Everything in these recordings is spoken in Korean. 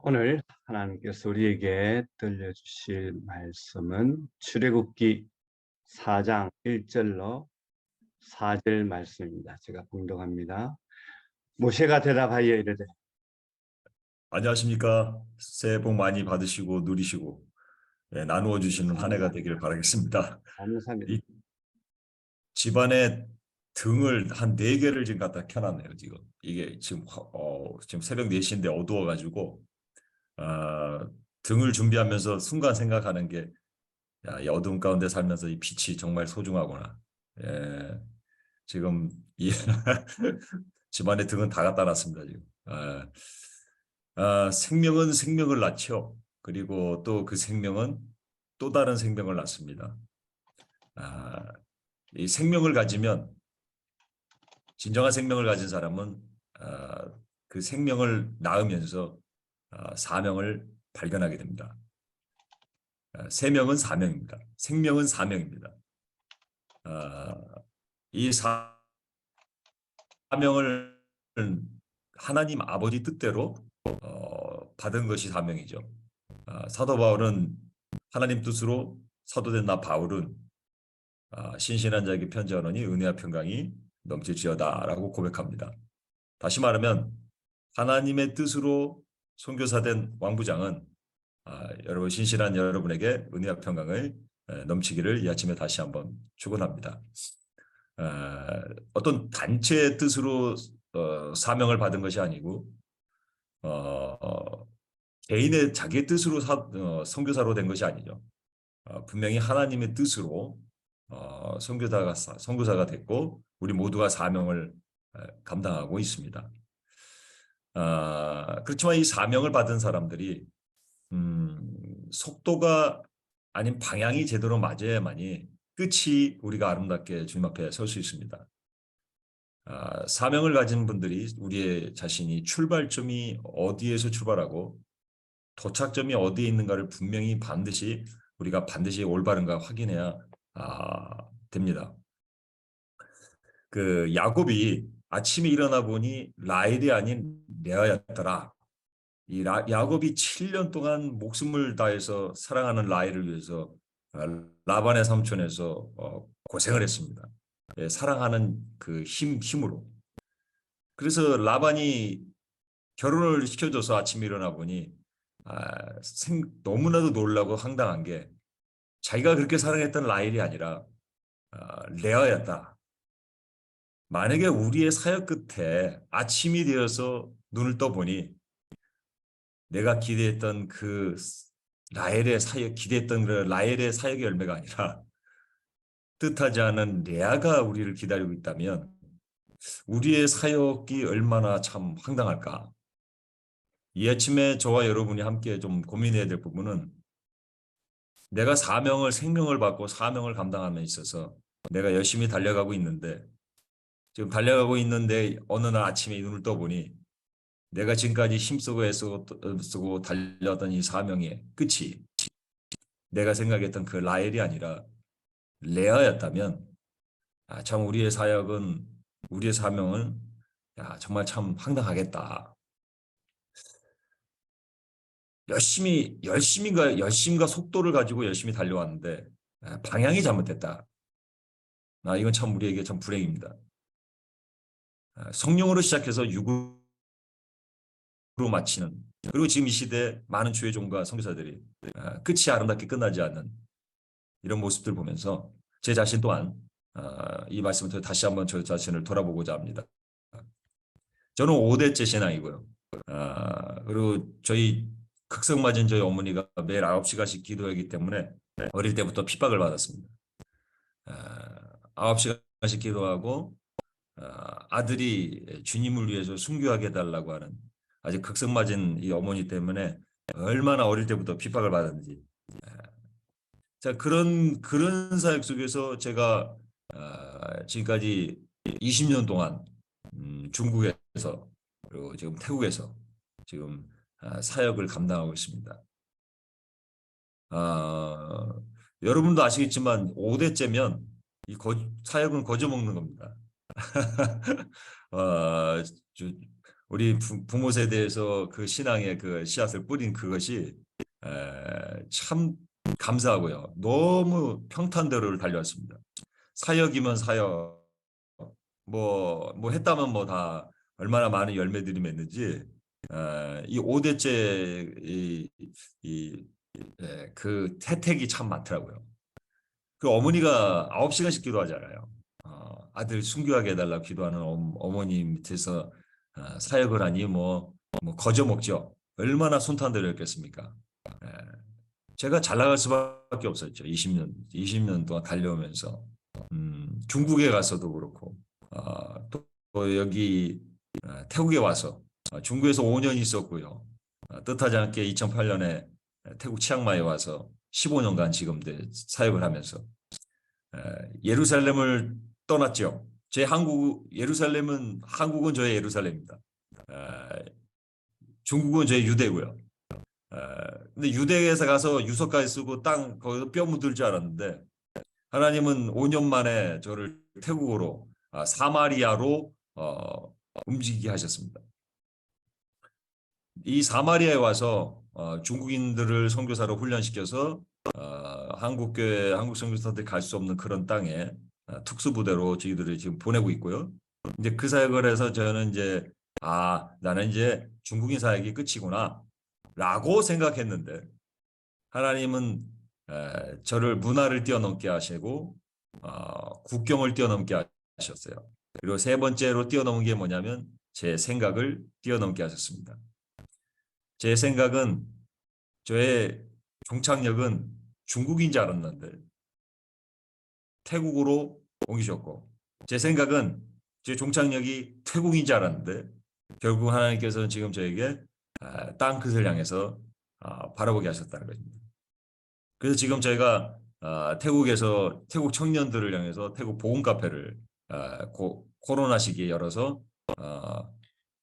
오늘 하나님께서 우리에게 들려주실 말씀은 출애굽기 4장 1절로 4절 말씀입니다. 제가 봉독합니다. 모세가 대답하여 이르되 안녕하십니까. 새해 복 많이 받으시고 누리시고 나누어 주시는 한 해가 감사합니다. 되기를 바라겠습니다. 감사합니다. 이 집안에 등을 한 4개를 지금 갖다 켜놨네요. 지금 이게 지금 새벽 4시인데 어두워가지고 등을 준비하면서 순간 생각하는 게 이 어둠 가운데 살면서 이 빛이 정말 소중하구나. 예, 지금 이 집안에 등은 다 갖다 놨습니다. 지금. 생명은 생명을 낳죠. 그리고 또 그 생명은 또 다른 생명을 낳습니다. 이 생명을 가지면 진정한 생명을 가진 사람은 그 생명을 낳으면서 사명을 발견하게 됩니다. 생명은 사명입니다. 생명은 사명입니다. 이 사명을 하나님 아버지 뜻대로 받은 것이 사명이죠. 사도 바울은 하나님 뜻으로 사도된 나 바울은 신실한 자에게 편지하노니 은혜와 평강이 넘칠지어다라고 고백합니다. 다시 말하면 하나님의 뜻으로 선교사된 왕부장은 여러분 신실한 여러분에게 은혜와 평강을 넘치기를 이 아침에 다시 한번 축원합니다. 어떤 단체의 뜻으로 사명을 받은 것이 아니고 개인의 자기의 뜻으로 선교사로 된 것이 아니죠. 분명히 하나님의 뜻으로 선교사가 됐고 우리 모두가 사명을 감당하고 있습니다. 그렇지만 이 사명을 받은 사람들이 속도가 아닌 방향이 제대로 맞아야만이 끝이 우리가 아름답게 주님 앞에 설 수 있습니다. 사명을 가진 분들이 우리의 자신이 출발점이 어디에서 출발하고 도착점이 어디에 있는가를 분명히 우리가 반드시 올바른가 확인해야 됩니다. 그 야곱이 아침에 일어나 보니 라헬이 아닌 레아였더라. 야곱이 7년 동안 목숨을 다해서 사랑하는 라헬을 위해서 라반의 삼촌에서 고생을 했습니다. 사랑하는 그 힘으로. 그래서 라반이 결혼을 시켜줘서 아침에 일어나 보니 너무나도 놀라고 황당한 게 자기가 그렇게 사랑했던 라헬이 아니라 레아였다. 만약에 우리의 사역 끝에 아침이 되어서 눈을 떠보니 내가 기대했던 그 기대했던 그 라헬의 사역의 열매가 아니라 뜻하지 않은 레아가 우리를 기다리고 있다면 우리의 사역이 얼마나 참 황당할까. 이 아침에 저와 여러분이 함께 좀 고민해야 될 부분은 내가 생명을 받고 사명을 감당함에 있어서 내가 열심히 달려가고 있는데 지금 달려가고 있는데 어느 날 아침에 눈을 떠보니 내가 지금까지 힘쓰고 애쓰고 달렸던 이 사명의 끝이 내가 생각했던 그 라헬이 아니라 레아였다면 참 우리의 사명은 정말 참 황당하겠다. 열심과 속도를 가지고 열심히 달려왔는데 방향이 잘못됐다. 이건 참 우리에게 참 불행입니다. 성령으로 시작해서 육으로 마치는 그리고 지금 이 시대 많은 주의 종과 선교사들이 끝이 아름답게 끝나지 않는 이런 모습들 보면서 제 자신 또한 이 말씀을 통해 다시 한번 저 자신을 돌아보고자 합니다. 저는 5대째 신앙이고요. 그리고 극성맞은 저희 어머니가 매일 9시간씩 기도하기 때문에 어릴 때부터 핍박을 받았습니다. 9시간씩 기도하고 아들이 주님을 위해서 순교하게 해달라고 하는 아주 극성맞은 이 어머니 때문에 얼마나 어릴 때부터 핍박을 받았는지. 자, 그런 사역 속에서 제가 지금까지 20년 동안 중국에서 그리고 지금 태국에서 지금 사역을 감당하고 있습니다. 여러분도 아시겠지만 5대째면 사역은 거저 먹는 겁니다. 우리 부모 세대에서 그 신앙의 그 씨앗을 뿌린 그것이 참 감사하고요. 너무 평탄대로를 달려왔습니다. 사역이면 사역, 뭐 했다면 뭐 다 얼마나 많은 열매들이 맺는지 이 5대째 그 혜택이 참 많더라고요. 그 어머니가 9시간씩 기도하잖아요. 아들 순교하게 해달라고 기도하는 어머니 밑에서 사역을 하니 뭐 거저 먹죠. 얼마나 순탄대로였겠습니까? 예, 제가 잘 나갈 수밖에 없었죠. 20년 동안 달려오면서 중국에 가서도 그렇고 또 여기 태국에 와서 중국에서 5년 있었고요. 뜻하지 않게 2008년에 태국 치앙마이에 와서 15년간 지금 사역을 하면서 예루살렘을 떠났죠. 한국은 저의 예루살렘입니다. 중국은 저의 유대고요. 근데 유대에서 가서 유서까지 쓰고 땅 거기서 뼈 묻을 줄 알았는데 하나님은 5년 만에 저를 태국으로 사마리아로 움직이게 하셨습니다. 이 사마리아에 와서 중국인들을 선교사로 훈련시켜서 한국교회 한국 선교사들이 갈 수 없는 그런 땅에 특수부대로 저희들을 지금 보내고 있고요. 이제 그 사역을 해서 저는 이제 나는 이제 중국인 사역이 끝이구나 라고 생각했는데 하나님은 저를 문화를 뛰어넘게 하시고 국경을 뛰어넘게 하셨어요. 그리고 세 번째로 뛰어넘은 게 뭐냐면 제 생각을 뛰어넘게 하셨습니다. 제 생각은 저의 종착역은 중국인 줄 알았는데 태국으로 옮기셨고 제 생각은 제 종착역이 태국인 줄 알았는데 결국 하나님께서는 지금 저에게 땅끝을 향해서 바라보게 하셨다는 것입니다. 그래서 지금 저희가 태국에서 태국 청년들을 향해서 태국 복음 카페를 코로나 시기에 열어서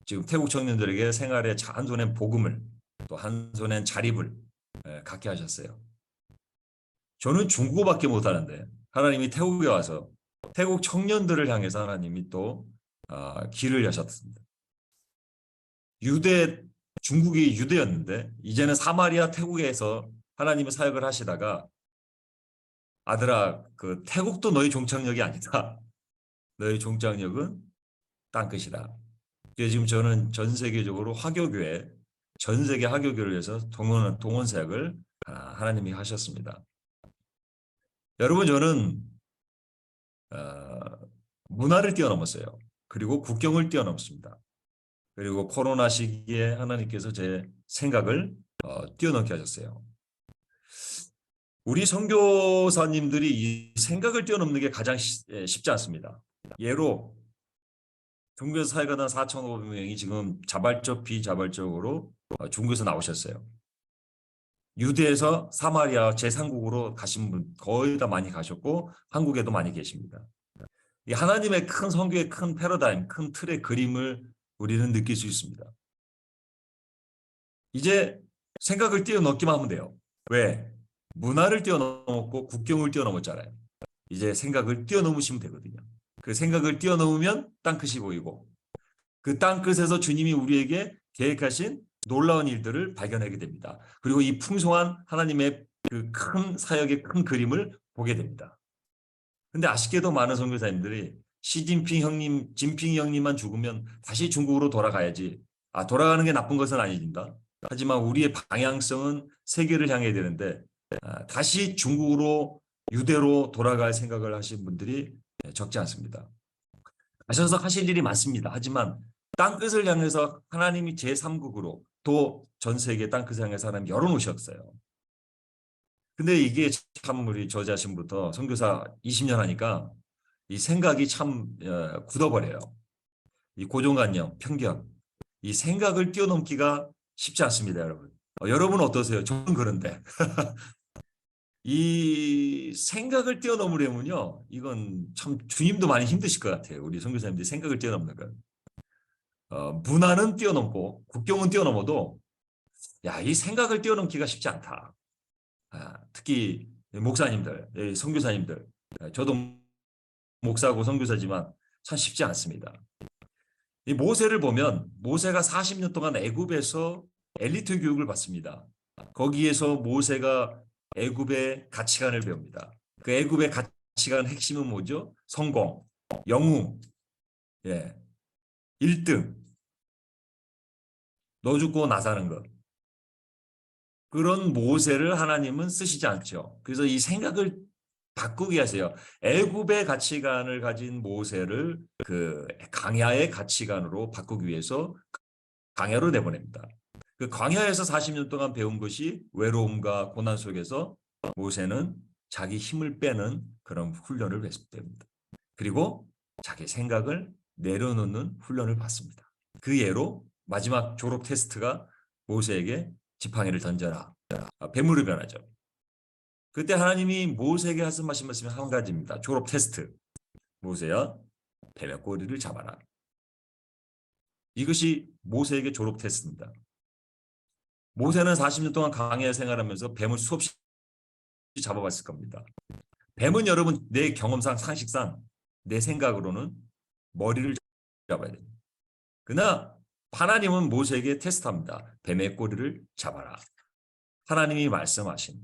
지금 태국 청년들에게 생활의 한 손엔 복음을 또 한 손엔 자립을 갖게 하셨어요. 저는 중국어밖에 못하는데 하나님이 태국에 와서 태국 청년들을 향해서 하나님이 또 길을 여셨습니다. 중국이 유대였는데 이제는 사마리아 태국에서 하나님의 사역을 하시다가 아들아 그 태국도 너희 종착역이 아니다. 너희 종착역은 땅끝이다. 그래서 지금 저는 전 세계적으로 전 세계 화교교를 위해서 동원 사역을 하나님이 하셨습니다. 여러분 저는 문화를 뛰어넘었어요. 그리고 국경을 뛰어넘습니다. 그리고 코로나 시기에 하나님께서 제 생각을 뛰어넘게 하셨어요. 우리 선교사님들이 이 생각을 뛰어넘는 게 가장 쉽지 않습니다. 예로 중국에서 사역하던 4,500명이 지금 자발적 비자발적으로 중국에서 나오셨어요. 유대에서 사마리아 제3국으로 가신 분 거의 다 많이 가셨고 한국에도 많이 계십니다. 이 하나님의 큰 선교의 큰 패러다임, 큰 틀의 그림을 우리는 느낄 수 있습니다. 이제 생각을 뛰어넘기만 하면 돼요. 왜? 문화를 뛰어넘었고 국경을 뛰어넘었잖아요. 이제 생각을 뛰어넘으시면 되거든요. 그 생각을 뛰어넘으면 땅끝이 보이고 그 땅끝에서 주님이 우리에게 계획하신 놀라운 일들을 발견하게 됩니다. 그리고 이 풍성한 하나님의 그 큰 사역의 큰 그림을 보게 됩니다. 근데 아쉽게도 많은 선교사님들이 진핑 형님만 죽으면 다시 중국으로 돌아가야지. 돌아가는 게 나쁜 것은 아닙니다. 하지만 우리의 방향성은 세계를 향해야 되는데 다시 중국으로 유대로 돌아갈 생각을 하신 분들이 적지 않습니다. 가셔서 하실 일이 많습니다. 하지만 땅끝을 향해서 하나님이 제3국으로 또 전 세계 땅끝을 향해서 하나님 열어놓으셨어요. 근데 이게 참 우리 저 자신부터 선교사 20년 하니까 이 생각이 참 굳어버려요. 이 고정관념, 편견, 이 생각을 뛰어넘기가 쉽지 않습니다, 여러분. 여러분 어떠세요? 저는 그런데 이 생각을 뛰어넘으려면요, 이건 참 주님도 많이 힘드실 것 같아요. 우리 선교사님들이 생각을 뛰어넘는 건. 문화는 뛰어넘고 국경은 뛰어넘어도 이 생각을 뛰어넘기가 쉽지 않다. 특히 목사님들, 선교사님들, 저도 목사고 선교사지만 참 쉽지 않습니다. 이 모세를 보면 모세가 40년 동안 애굽에서 엘리트 교육을 받습니다. 거기에서 모세가 애굽의 가치관을 배웁니다. 그 애굽의 가치관 핵심은 뭐죠? 성공, 영웅, 예, 1등, 너 죽고 나 사는 것. 그런 모세를 하나님은 쓰시지 않죠. 그래서 이 생각을 바꾸게 하세요. 애굽의 가치관을 가진 모세를 그 광야의 가치관으로 바꾸기 위해서 광야로 내보냅니다. 그 광야에서 40년 동안 배운 것이 외로움과 고난 속에서 모세는 자기 힘을 빼는 그런 훈련을 배웁니다. 그리고 자기 생각을 내려놓는 훈련을 받습니다. 그 예로 마지막 졸업 테스트가 모세에게 지팡이를 던져라. 뱀으로 변하죠. 그때 하나님이 모세에게 하신 말씀이 한 가지입니다. 졸업 테스트. 모세야, 뱀의 꼬리를 잡아라. 이것이 모세에게 졸업 테스트입니다. 모세는 40년 동안 광야 생활하면서 뱀을 수없이 잡아봤을 겁니다. 뱀은 여러분 내 경험상 상식상 내 생각으로는 머리를 잡아야 됩니다. 그러나 하나님은 모세에게 테스트합니다. 뱀의 꼬리를 잡아라. 하나님이 말씀하신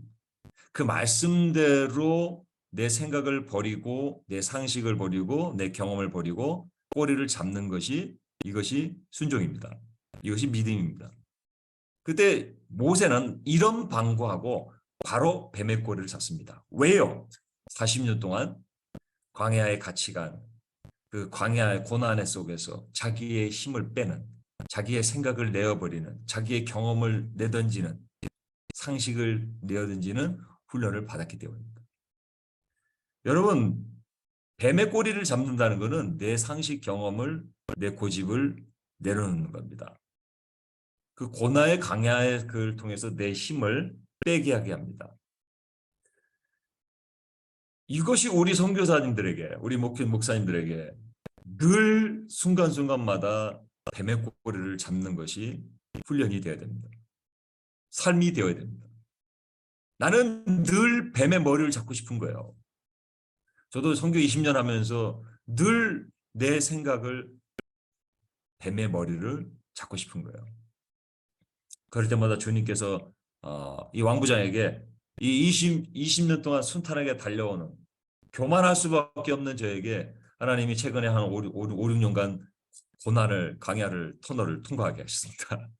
그 말씀대로 내 생각을 버리고 내 상식을 버리고 내 경험을 버리고 꼬리를 잡는 것이 이것이 순종입니다. 이것이 믿음입니다. 그때 모세는 이런 방구하고 바로 뱀의 꼬리를 잡습니다. 왜요? 40년 동안 광야의 가치관, 그 광야의 고난의 속에서 자기의 힘을 빼는, 자기의 생각을 내어버리는, 자기의 경험을 내던지는, 상식을 내어던지는 훈련을 받았기 때문입니다. 여러분, 뱀의 꼬리를 잡는다는 것은 내 상식 경험을, 내 고집을 내려놓는 겁니다. 그 고난의 광야의 그를 통해서 내 힘을 빼게 하게 합니다. 이것이 우리 선교사님들에게, 우리 목사님들에게 늘 순간순간마다 뱀의 꼬리를 잡는 것이 훈련이 되어야 됩니다. 삶이 되어야 됩니다. 나는 늘 뱀의 머리를 잡고 싶은 거예요. 저도 선교 20년 하면서 늘 내 생각을 뱀의 머리를 잡고 싶은 거예요. 그럴 때마다 주님께서 이 왕부장에게 이 20년 동안 순탄하게 달려오는 교만할 수밖에 없는 저에게 하나님이 최근에 한 5, 6년간 고난을, 강야를, 터널을 통과하게 하셨습니다.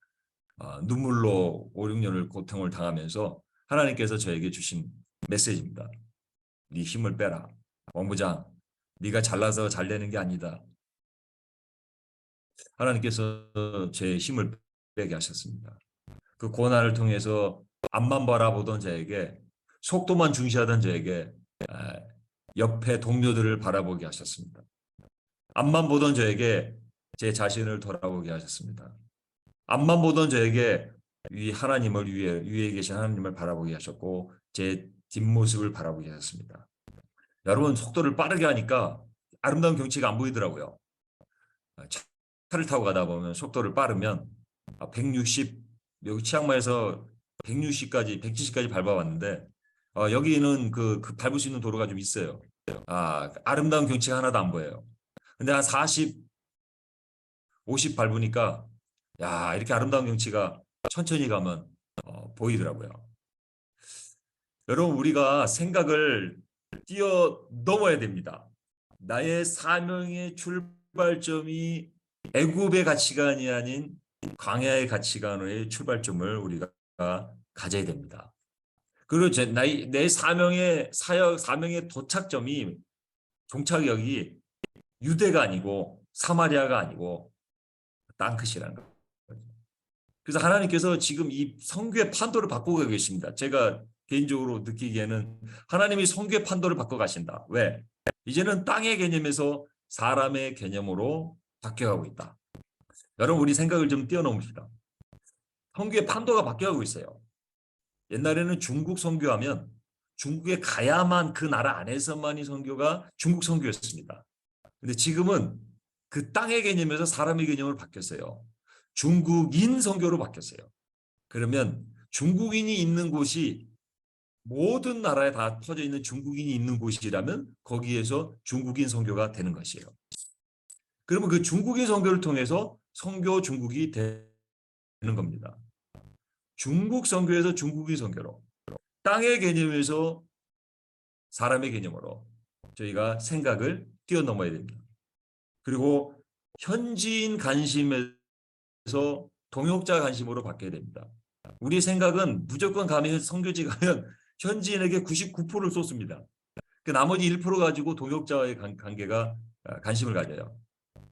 눈물로 5, 6년을 고통을 당하면서 하나님께서 저에게 주신 메시지입니다. 네 힘을 빼라. 왕부장, 네가 잘나서 잘 되는 게 아니다. 하나님께서 제 힘을 빼게 하셨습니다. 그 고난을 통해서 앞만 바라보던 저에게, 속도만 중시하던 저에게 옆에 동료들을 바라보게 하셨습니다. 앞만 보던 저에게 제 자신을 돌아보게 하셨습니다. 앞만 보던 저에게 이 하나님을 위에 계신 하나님을 바라보게 하셨고 제 뒷모습을 바라보게 하셨습니다. 여러분, 속도를 빠르게 하니까 아름다운 경치가 안 보이더라고요. 차를 타고 가다 보면 속도를 빠르면 160, 여기 치앙마이에서 160까지 170까지 밟아왔는데 여기는 그 밟을 수 있는 도로가 좀 있어요. 아름다운 경치가 하나도 안 보여요. 근데 한 40, 50 밟으니까 야, 이렇게 아름다운 경치가 천천히 가면 보이더라고요. 여러분, 우리가 생각을 뛰어넘어야 됩니다. 나의 사명의 출발점이 애굽의 가치관이 아닌 광야의 가치관의 출발점을 우리가 가져야 됩니다. 그리고 내 사명의 도착점이, 종착역이 유대가 아니고 사마리아가 아니고 땅끝이라는 거예요. 그래서 하나님께서 지금 이 선교의 판도를 바꾸고 계십니다. 제가 개인적으로 느끼기에는 하나님이 선교의 판도를 바꿔 가신다. 왜? 이제는 땅의 개념에서 사람의 개념으로 바뀌어가고 있다. 여러분, 우리 생각을 좀 뛰어넘읍시다. 선교의 판도가 바뀌어가고 있어요. 옛날에는 중국 선교하면 중국에 가야만, 그 나라 안에서만이 선교가 중국 선교였습니다. 근데 지금은 그 땅의 개념에서 사람의 개념으로 바뀌었어요. 중국인 선교로 바뀌었어요. 그러면 중국인이 있는 곳이 모든 나라에 다 퍼져 있는 중국인이 있는 곳이라면 거기에서 중국인 선교가 되는 것이에요. 그러면 그 중국인 선교를 통해서 선교 중국이 되는 겁니다. 중국 선교에서 중국인 선교로, 땅의 개념에서 사람의 개념으로 저희가 생각을 뛰어넘어야 됩니다. 그리고 현지인 관심에서 동역자 관심으로 바뀌어야 됩니다. 우리 생각은 무조건 가면 선교지 가면 현지인에게 99%를 쏟습니다. 그 나머지 1% 가지고 동역자와의 관계가 관심을 가져요.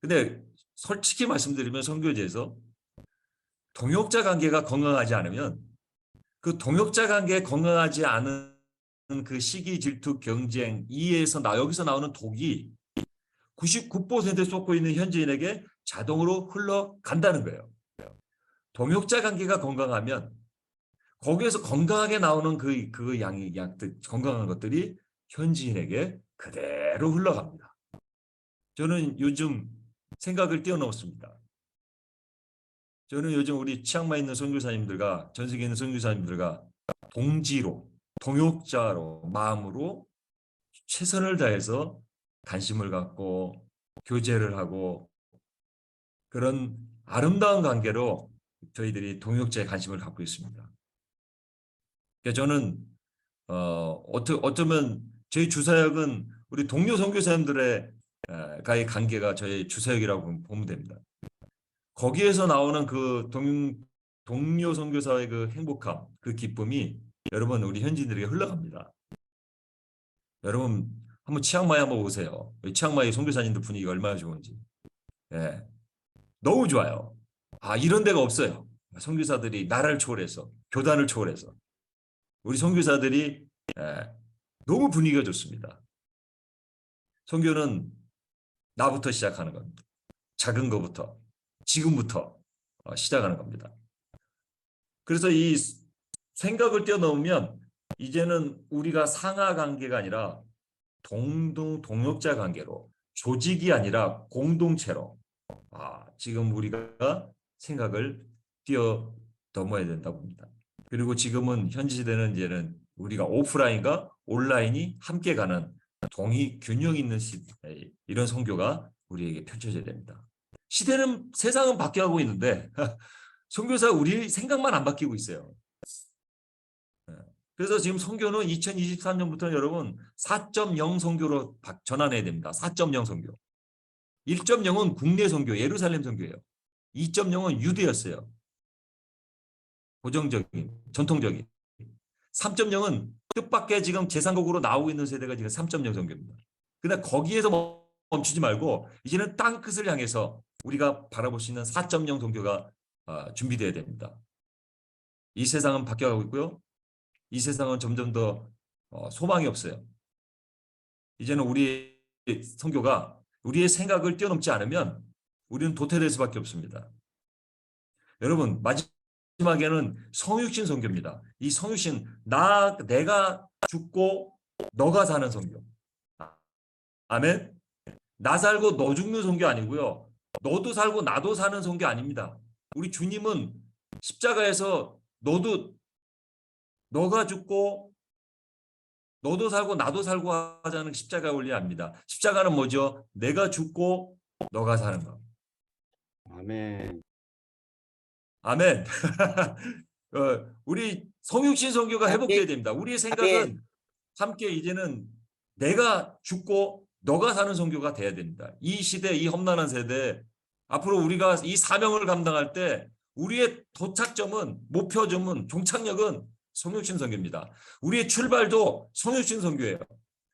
근데 솔직히 말씀드리면 선교지에서 동역자 관계가 건강하지 않으면 그 동역자 관계에 건강하지 않은 그 시기, 질투, 경쟁, 여기서 나오는 독이 99% 쏟고 있는 현지인에게 자동으로 흘러간다는 거예요. 동역자 관계가 건강하면 거기에서 건강하게 나오는 그 약들, 건강한 것들이 현지인에게 그대로 흘러갑니다. 저는 요즘 생각을 뛰어넘었습니다. 저는 요즘 우리 치앙마이 있는 선교사님들과 전 세계에 있는 선교사님들과 동지로, 동역자로, 마음으로 최선을 다해서 관심을 갖고 교제를 하고 그런 아름다운 관계로 저희들이 동역자에 관심을 갖고 있습니다. 그러니까 저는 어쩌면 저희 주사역은 우리 동료 선교사님들의 가의 관계가 저희 주사역이라고 보면 됩니다. 거기에서 나오는 그 동료 선교사의 그 행복함, 그 기쁨이 여러분 우리 현지인들에게 흘러갑니다. 여러분 한번 치앙마이 한번 오세요. 치앙마이 선교사님들 분위기가 얼마나 좋은지. 예, 너무 좋아요. 아, 이런 데가 없어요. 선교사들이 나라를 초월해서, 교단을 초월해서 우리 선교사들이 너무 분위기가 좋습니다. 선교는 나부터 시작하는 겁니다. 작은 것부터, 지금부터 시작하는 겁니다. 그래서 이 생각을 뛰어넘으면 이제는 우리가 상하 관계가 아니라 동역자 관계로, 조직이 아니라 공동체로 지금 우리가 생각을 뛰어넘어야 된다고 봅니다. 그리고 지금은 현지 시대는 이제는 우리가 오프라인과 온라인이 함께 가는 균형 있는 이런 선교가 우리에게 펼쳐져야 됩니다. 세상은 바뀌어가고 있는데 선교사 우리 생각만 안 바뀌고 있어요. 그래서 지금 선교는 2023년부터 여러분 4.0 선교로 전환해야 됩니다. 4.0 선교. 1.0은 국내 선교, 예루살렘 선교예요. 2.0은 유대였어요. 고정적인, 전통적인. 3.0은 뜻밖의 지금 제3국으로 나오고 있는 세대가 지금 3.0 선교입니다. 그러나 거기에서 멈추지 말고 이제는 땅끝을 향해서 우리가 바라볼 수 있는 4.0 선교가 준비되어야 됩니다. 이 세상은 바뀌어가고 있고요. 이 세상은 점점 더 소망이 없어요. 이제는 우리 선교가 우리의 생각을 뛰어넘지 않으면 우리는 도태될 수밖에 없습니다. 여러분 마지막에는 성육신 선교입니다. 이 성육신 내가 죽고 너가 사는 선교. 아멘. 나 살고 너 죽는 선교 아니고요. 너도 살고 나도 사는 선교 아닙니다. 우리 주님은 십자가에서 너가 죽고 너도 살고 나도 살고 하자는 십자가 원리 아닙니다. 십자가는 뭐죠? 내가 죽고 너가 사는 거. 아멘. 아멘. 우리 성육신 선교가 회복돼야 됩니다. 우리의 생각은 함께 이제는 내가 죽고 너가 사는 선교가 돼야 됩니다. 이 시대, 이 험난한 세대, 앞으로 우리가 이 사명을 감당할 때 우리의 도착점은, 목표점은, 종착역은 성육신 선교입니다. 우리의 출발도 성육신 선교예요.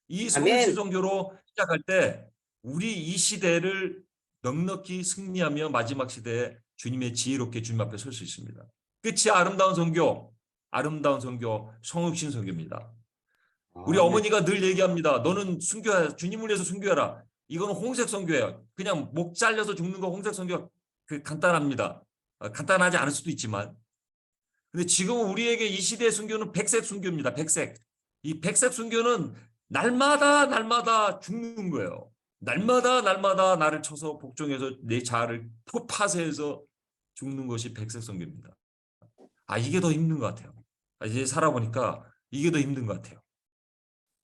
이 성육신 선교로 시작할 때 우리 이 시대를 넉넉히 승리하며 마지막 시대에 주님의 지혜롭게 주님 앞에 설 수 있습니다. 끝이 아름다운 선교, 성육신 선교입니다. 우리 어머니가 늘 얘기합니다. 너는 순교해라. 주님을 위해서 순교해라. 이거는 홍색 선교예요. 그냥 목 잘려서 죽는 거 홍색 선교 간단합니다. 간단하지 않을 수도 있지만. 근데 지금 우리에게 이 시대의 순교는 백색 순교입니다. 백색. 이 백색 순교는 날마다 죽는 거예요. 날마다 나를 쳐서 복종해서 내 자아를 파쇄해서 죽는 것이 백색 순교입니다. 이게 더 힘든 것 같아요. 이제 살아보니까 이게 더 힘든 것 같아요.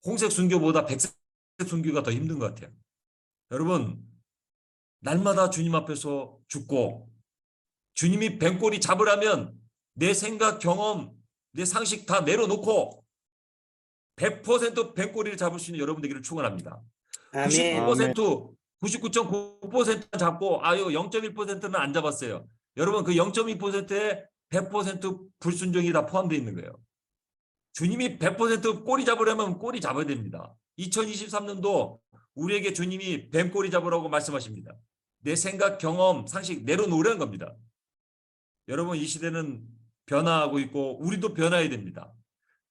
홍색 순교보다 백색 순교가 더 힘든 것 같아요. 여러분, 날마다 주님 앞에서 죽고 주님이 뱀꼬리 잡으라면 내 생각, 경험, 내 상식 다 내려놓고 100% 뱀꼬리를 잡을 수 있는 여러분 되기를 축원합니다. 아멘. 99%, 99.9% 잡고 아유 0.1%는 안 잡았어요. 여러분 그 0.2%에 100% 불순종이 다 포함되어 있는 거예요. 주님이 100% 꼬리 잡으려면 꼬리 잡아야 됩니다. 2023년도 우리에게 주님이 뱀꼬리 잡으라고 말씀하십니다. 내 생각, 경험, 상식 내려놓으라는 겁니다. 여러분 이 시대는 변화하고 있고 우리도 변화해야 됩니다.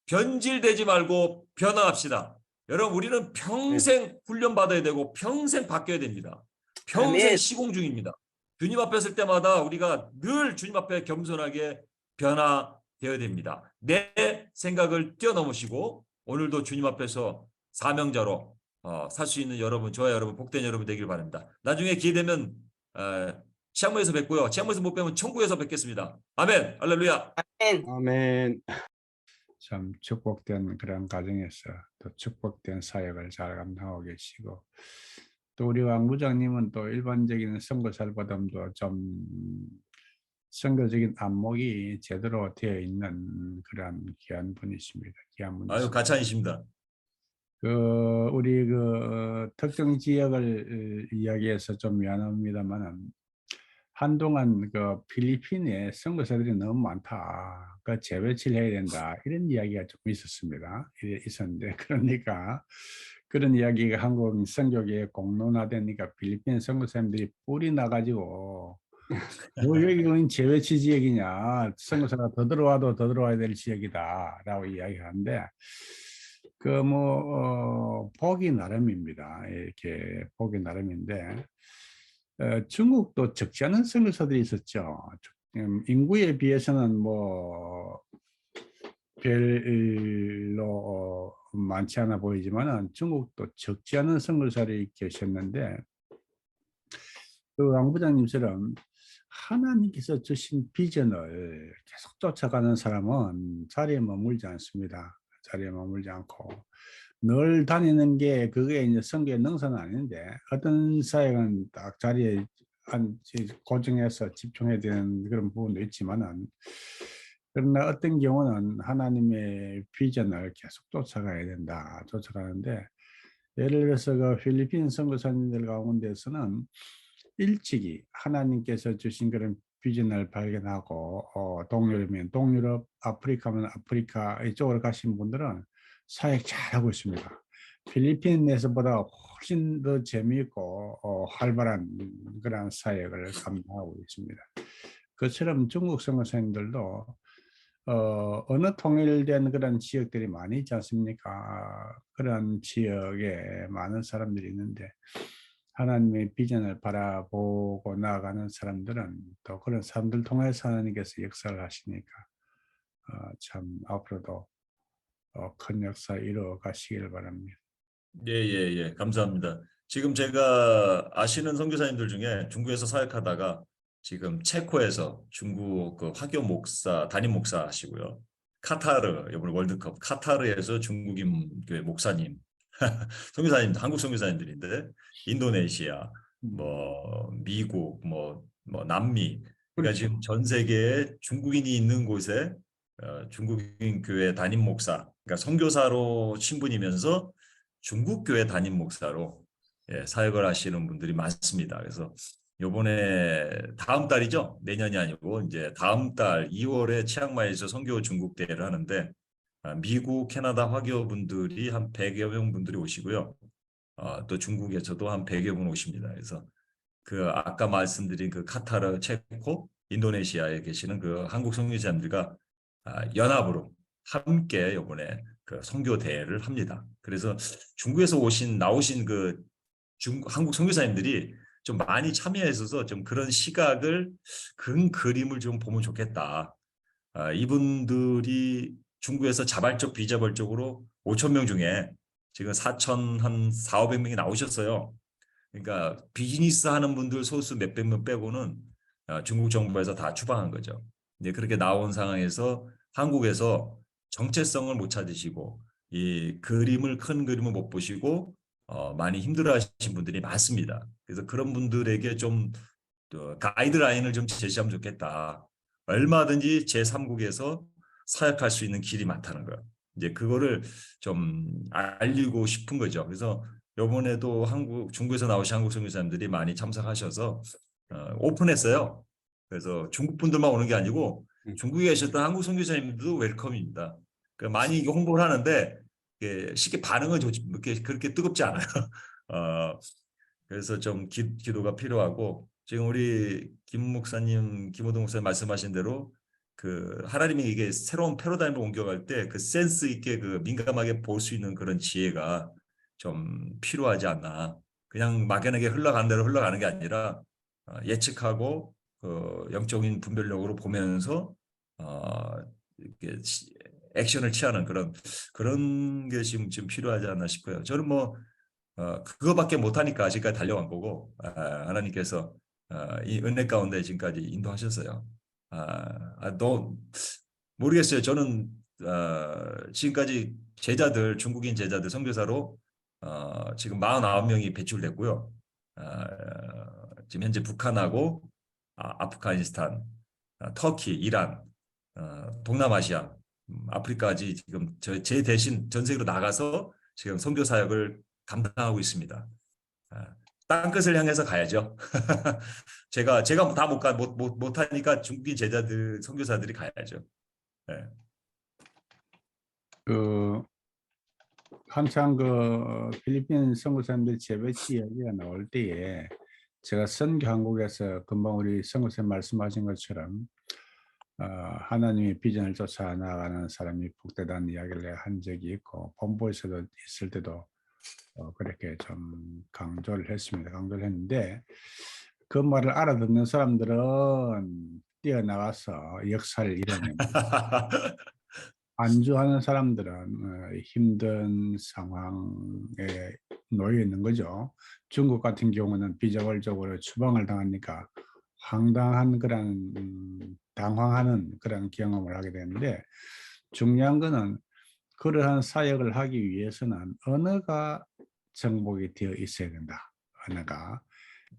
변질되지 말고 변화합시다. 여러분 우리는 평생 훈련받아야 되고 평생 바뀌어야 됩니다. 평생 아멘. 시공 중입니다. 주님 앞에 설 때마다 우리가 늘 주님 앞에 겸손하게 변화되어야 됩니다. 내 생각을 뛰어넘으시고 오늘도 주님 앞에서 사명자로 살 수 있는 여러분, 저와 여러분, 복된 여러분 되길 바랍니다. 나중에 기회 되면 치앙마이에서 뵙고요. 치앙마이에서 못 뵈면 천국에서 뵙겠습니다. 아멘. 할렐루야. 아멘. 아멘. 참 축복된 그런 가정에서 또 축복된 사역을 잘 감당하고 계시고, 또 우리 왕 부장님은 또 일반적인 선교사보다도 좀 선교적인 안목이 제대로 되어 있는 그런 귀한 분이십니다. 귀한 분이십니다. 아유 가찬이십니다. 우리 특정 지역을 이야기해서 좀 미안합니다만은 한동안 필리핀에 선교사들이 너무 많다. 재배치를 해야 된다. 이런 이야기가 좀 있었는데 그러니까 그런 이야기가 한국 선교계에 공론화되니까 필리핀 선교사님들이 뿔이 나가지고 여기는 재배치 지역이냐, 선교사가 더 들어와도 더 들어와야 될 지역이다라고 이야기하는데 보기 나름입니다. 이렇게 보기 나름인데 중국도 적지 않은 선교사들이 있었죠. 인구에 비해서는 별로 많지 않아 보이지만 중국도 적지 않은 선교사들이 계셨는데 왕 부장님처럼 하나님께서 주신 비전을 계속 쫓아가는 사람은 자리에 머물지 않습니다. 자리에 머물지 않고 늘 다니는 게 그게 이제 선교의 능사는 아닌데 어떤 사역은 딱 자리에 고정해서 집중해야 되는 그런 부분도 있지만은, 그러나 어떤 경우는 하나님의 비전을 계속 쫓아가야 된다. 쫓아가는데 예를 들어서 필리핀 선교사님들 가운데서는 일찍이 하나님께서 주신 그런 비전을 발견하고 동유럽이면 동유럽, 아프리카면 아프리카 이쪽으로 가신 분들은 사역 잘하고 있습니다. 필리핀에서보다 훨씬 더 재미있고 활발한 그런 사역을 감당하고 있습니다. 그처럼 중국 선교사님들도 어느 통일된 그런 지역들이 많이 있지 않습니까? 그런 지역에 많은 사람들이 있는데 하나님의 비전을 바라보고 나아가는 사람들은 또 그런 사람들 통해서 하나님께서 역사를 하시니까 참 앞으로도 큰 역사 이루어 가시길 바랍니다. 예, 감사합니다. 지금 제가 아시는 선교사님들 중에 중국에서 사역하다가 지금 체코에서 중국 화교 목사, 담임 목사 하시고요. 카타르, 이번 월드컵 카타르에서 중국인 교회 목사님, 선교사님, 한국 선교사님들인데 인도네시아, 미국, 남미, 그러니까 지금 전 세계에 중국인이 있는 곳에 중국인 교회 담임 목사, 그러니까 선교사로 신분이면서 중국 교회 담임 목사로 사역을 하시는 분들이 많습니다. 그래서 이번에 다음 달이죠, 내년이 아니고 이제 다음 달 2월에 치앙마이에서 선교 중국 대회를 하는데 미국, 캐나다 화교 분들이 한 100여 명 분들이 오시고요. 또 중국에서도 한 100여 분 오십니다. 그래서 아까 말씀드린 카타르, 체코, 인도네시아에 계시는 한국 선교사님들과 연합으로 함께 이번에 선교 대회를 합니다. 그래서 중국에서 나오신 한국 선교사님들이 좀 많이 참여해서 좀 그런 시각을, 그림을 좀 보면 좋겠다. 이분들이 중국에서 자발적, 비자발적으로 5,000명 중에 지금 4,500명이 나오셨어요. 그러니까 비즈니스 하는 분들 소수 몇백 명 빼고는 중국 정부에서 다 추방한 거죠. 이제 그렇게 나온 상황에서 한국에서 정체성을 못 찾으시고 큰 그림을 못 보시고 많이 힘들어하신 분들이 많습니다. 그래서 그런 분들에게 좀 가이드라인을 좀 제시하면 좋겠다. 얼마든지 제3국에서 사역할 수 있는 길이 많다는 거. 이제 그거를 좀 알리고 싶은 거죠. 그래서 이번에도 중국에서 나오신 한국 선교사님들이 많이 참석하셔서 오픈했어요. 그래서 중국 분들만 오는 게 아니고 중국에 계셨던 한국 선교사님들도 웰컴입니다. 많이 홍보를 하는데 쉽게 반응은 그렇게 뜨겁지 않아요. 그래서 좀 기도가 필요하고 지금 우리 김 목사님, 김호동 목사님 말씀하신 대로 하나님이 이게 새로운 패러다임을 옮겨갈 때 센스 있게 민감하게 볼 수 있는 그런 지혜가 좀 필요하지 않나. 그냥 막연하게 흘러가는 대로 흘러가는 게 아니라 예측하고 영적인 분별력으로 보면서 이렇게 액션을 취하는 그런 게 지금 필요하지 않나 싶어요. 저는 그거밖에 못하니까 아직까지 달려간 거고 하나님께서 이 은혜 가운데 지금까지 인도하셨어요. 모르겠어요. 저는 지금까지 중국인 제자들 선교사로 지금 49명이 배출됐고요. 지금 현재 북한하고 아프가니스탄, 터키, 이란, 동남아시아, 아프리카까지 지금 제 대신 전 세계로 나가서 지금 선교 사역을 감당하고 있습니다. 땅끝을 향해서 가야죠. 제가 다 못하니까 중국인 제자들, 선교사들이 가야죠. 네. 한창 필리핀 선교사님들 재배치 이야기가 나올 때에 제가 선교 한국에서 금방 우리 선교사님 말씀하신 것처럼 하나님의 비전을 쫓아 나가는 사람이 복되다는 이야기를 내가 한 적이 있고 본부에서도 있을 때도 그렇게 좀 강조를 했습니다. 강조를 했는데 그 말을 알아듣는 사람들은 뛰어나가서 역사를 이뤄내는 안주하는 사람들은 힘든 상황에 놓여 있는 거죠. 중국 같은 경우는 비자발적으로 추방을 당하니까 황당한 그런 당황하는 그런 경험을 하게 되는데 중요한 거는 그러한 사역을 하기 위해서는 언어가 정복이 되어 있어야 된다. 언어가.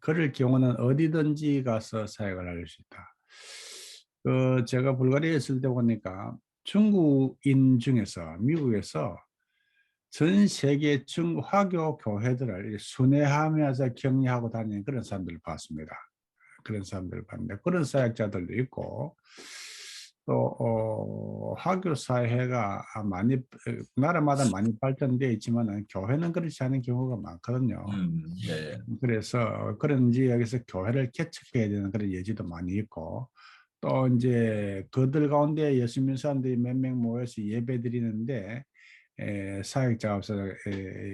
그럴 경우는 어디든지 가서 사역을 할 수 있다. 제가 불가리아에 있을 때 보니까 중국인 중에서 미국에서 전 세계 화교 교회들을 순회하면서 격려하고 다니는 그런 사람들을 봤습니다. 그런 사람들을 봤는데 그런 사역자들도 있고 또 화교 사회가 나라마다 많이 발전되어 있지만 교회는 그렇지 않은 경우가 많거든요. 네. 그래서 그런 지역에서 교회를 개척해야 되는 그런 예지도 많이 있고 또 이제 그들 가운데 예수 믿는 사람들이 몇 명 모여서 예배 드리는데 사역자가 없어서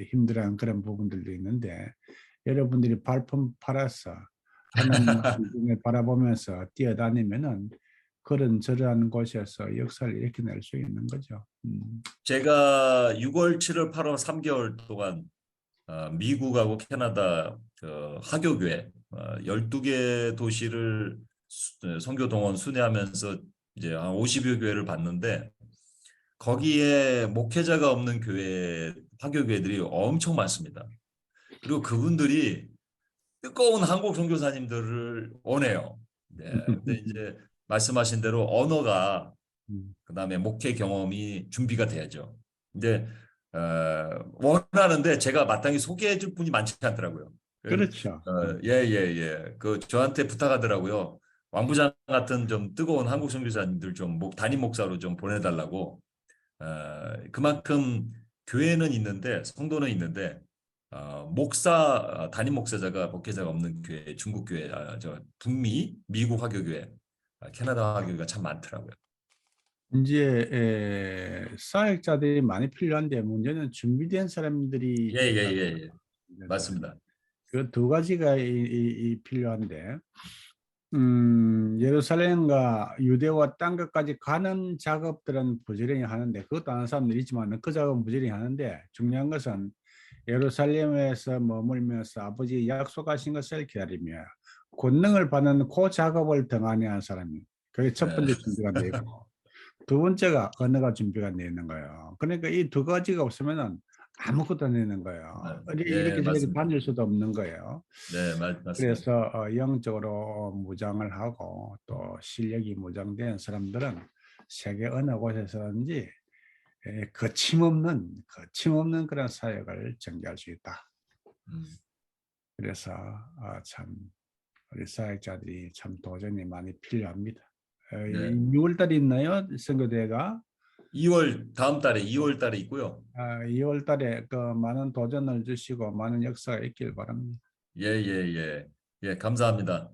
힘들어하는 그런 부분들도 있는데 여러분들이 발품 팔아서 하나님의 말씀을 바라보면서 뛰어다니면은 저러한 곳에서 역사를 일으켜낼 수 있는 거죠. 제가 6월, 7월, 8월 3개월 동안 미국하고 캐나다 화교교회 12개 도시를 선교 동원 순회하면서 이제 한 50여 교회를 봤는데 거기에 목회자가 없는 화교교회들이 엄청 많습니다. 그리고 그분들이 뜨거운 한국 선교사님들을 원해요. 네. 근데 이제 말씀하신 대로 언어가 그다음에 목회 경험이 준비가 돼야죠. 근데 원하는데 제가 마땅히 소개해 줄 분이 많지 않더라고요. 그렇죠. 예. 저한테 부탁하더라고요. 왕부장 같은 좀 뜨거운 한국 선교사님들 좀 담임 목사로 좀 보내달라고. 그만큼 교회는 있는데 성도는 있는데 담임 목회자가 없는 교회, 중국 교회, 미국 화교교회, 캐나다 화교교회가 참 많더라고요. 이제 사역자들이 많이 필요한데 문제는 준비된 사람들이 예. 맞습니다. 그 두 가지가 필요한데 예루살렘과 유대와 땅 끝까지 가는 작업들은 부지런히 하는데 그것도 하는 사람들이 있지만 그 작업은 부지런히 하는데 중요한 것은 예루살렘에서 머물면서 아버지 약속하신 것을 기다리며 권능을 받는 그 작업을 등한히 하는 사람이 그게 첫 번째 준비가 되어 있고 두 번째가 언어가 준비가 되어 있는 거예요. 그러니까 이 두 가지가 없으면은 아무것도 안 되는 거예요. 네, 이렇게 저렇게 맞습니다. 다닐 수도 없는 거예요. 네, 맞습니다. 그래서 영적으로 무장을 하고 또 실력이 무장된 사람들은 세계 어느 곳에서든지 거침없는 그런 사역을 전개할 수 있다. 음, 그래서 참 우리 사역자들이 참 도전이 많이 필요합니다. 네. 6월 달에 있나요? 선교대회가 2월 다음 달에 2월 달에 있고요. 2월 달에 그 많은 도전을 주시고 많은 역사가 있길 바랍니다. 예, 예, 예. 예, 감사합니다.